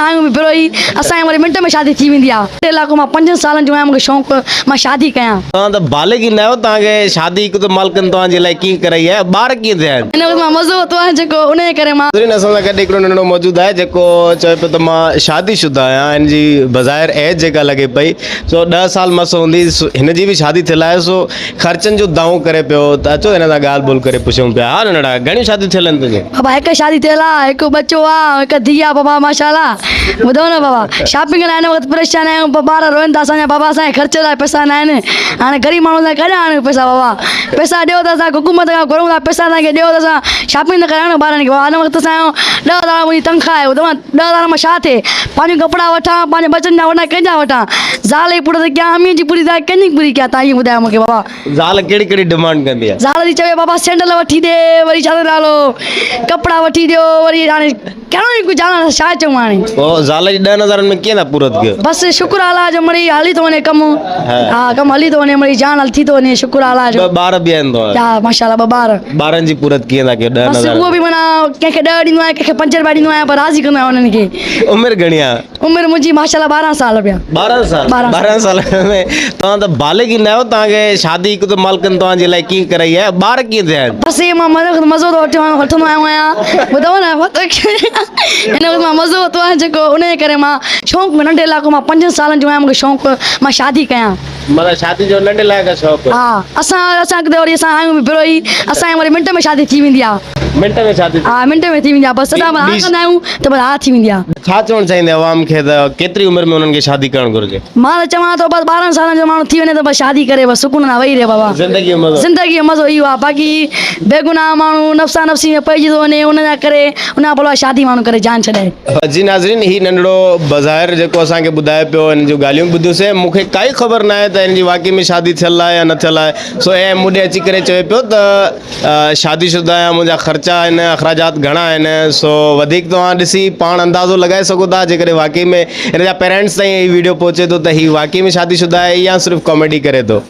आहियूं बि पहिरियों ई असांजे वरी मिंट में शादी थी वेंदी आहे। 2 लाख मां 5 सालनि जो आहियां, मूंखे शौक़ु मां शादी कयां। तव्हां त बालिग ई न आहियो, तव्हांखे शादी हिकु त मालिकनि तव्हांजे लाइ कीअं कराई आहे, ॿार कीअं थिया आहिनि? हिन वक़्तु मां मज़ो वरितो आहे जेको उन जे करे मां असां सां गॾु हिकिड़ो नंढो मौजूदु आहे जेको चए पियो त मां शादीशुदा आहियां। हिन जी बज़ाहिर एज जेका लॻे पई सो 10 साल मस हूंदी, हिन जी बि शादी थियल आहे, सो ख़र्चनि जो दावो करे पियो। त अचो हिन सां ॻाल्हि ॿोल करे पुछूं पिया। हा नंढड़ा, घणियूं शादियूं थियल आहिनि तुंहिंजूं? बाबा हिकु शादी थियल आहे, हिकु बच्चो आहे, हिकु धीउ आहे बाबा माशाल्लाह। ॿुधो न बाबा, शॉपिंग लाइ हिन वक़्तु परेशान आहियूं, ॿार रोइनि था असांजा बाबा, असांजे ख़र्च लाइ पैसा न आहिनि। हाणे ग़रीब माण्हू सां काॾे आणियूं पैसा बाबा, पैसा ॾियो त असां हुकूमत खां घुरूं था, पैसा असांखे ॾियो त असां शॉपिंग न करायूं ॿारनि खे। हिन वक़्तु असांजो 10 हज़ार मुंहिंजी तनख़्वाह आहे। ॿुधो 10 हज़ार मां छा थिए, पंहिंजो कपिड़ा वठां, पंहिंजे बचनि जा वठां, कंहिंजा वठां? ज़ाल जी पूरी कयां, अमीर जी पूरी कयां, कंहिंजी पूरी कयां? तव्हां इहो ॿुधायो मूंखे बाबा। ज़ाल कहिड़ी कहिड़ी डिमांड कंदी आहे? ज़ाल जी चवे बाबा सैंडल वठी ॾे, वरी छा नालो कपिड़ा वठी ॾियो, वरी हाणे कहिड़ो ई कुझु ज़ाल छा चऊं हाणे। पोइ ज़ाल जी 10 हज़ारनि में कीअं था पूरत कयो? बसि शुक्र अलाह जो मिड़ई हली थो वञे कमु। हा कमु हली थो वञे, मिड़ई जान हली थी थो वञे, शुक्र अलाह जो। 2 ॿार बि आहिनि तव्हां? हा माशाल्लाह 2 ॿार। ॿारनि जी पूरत कीअं था कयो? 10 बसि हज़ार उहो बि माना कंहिंखे 10 ॾींदो आहियां, कंहिंखे 5 रुपया ॾींदो आहियां, पर राज़ी कंदो आहियां उन्हनि खे। उमिरि घणी आहे? उमिरि मुंहिंजी माशाल्लाह 12 साल पिया। 12 साल? 12 साल में तव्हां त बालिग ई न आहियो, तव्हांखे शादी हिकु त मालिकनि तव्हांजे लाइ कीअं कराई आहे, ॿार कीअं थिया आहिनि? बसि मां मज़ो थो वठंदो आहियां। ॿुधो न हिन वक़्तु मां मज़ो वरितो आहे जेको उन जे करे मां शौक़ु नंढे इलाइक़ो मां 5 सालनि जो आहियां, मूंखे शौक़ु मां शादी कयां। मतलब शादी जो नंढे लाइक़ शौक़ु? हा असां किथे वरी असां आहियूं बि पहिरियों ई असांजे वरी मिंट में शादी थी वेंदी आहे। मिंट में शादी? हा मिंट में थी वेंदी आहे, बसि सदा हा कंदा आहियूं त बसि हा थी वेंदी आहे। छा चवणु चाहींदे आवाम खे त केतिरी उमिरि में उन्हनि खे शादी करणु घुरिजे? मां त चवां थो बसि 12 सालनि जो माण्हू थी वञे त बसि शादी करे, बसि सुकून सां वेही रहे बाबा। ज़िंदगी में मज़ो? ज़िंदगी जो मज़ो इहो आहे, बाक़ी बेगुनाह माण्हू नफ़्सा नफ़्सी में पइजी थो वञे, उन जा करे उन भला शादी माण्हू करे जान छॾे। जी नाज़रीन, ही नंढड़ो बज़ाहिर जेको असांखे ॿुधाए पियो, हिन जूं ॻाल्हियूं ॿुधियूंसीं। मूंखे काई ख़बर न आहे त हिन जी वाक़ई में शादी थियल आहे या न थियल आहे। सो ऐं मूं ॾे अची करे चवे पियो त शादीशुदा आहियां, मुंहिंजा ख़र्चा आहिनि, अख़राजात घणा आहिनि। सो वधीक तव्हां ॾिसी पाण अंदाज़ो लॻाए सघो था जेकॾहिं वाक़ई में हिन जा पेरेंट्स ताईं हीउ वीडियो पहुचे थो त हीउ वाक़ई में शादीशुदा आहे या सिर्फ़ु कॉमेडी करे थो।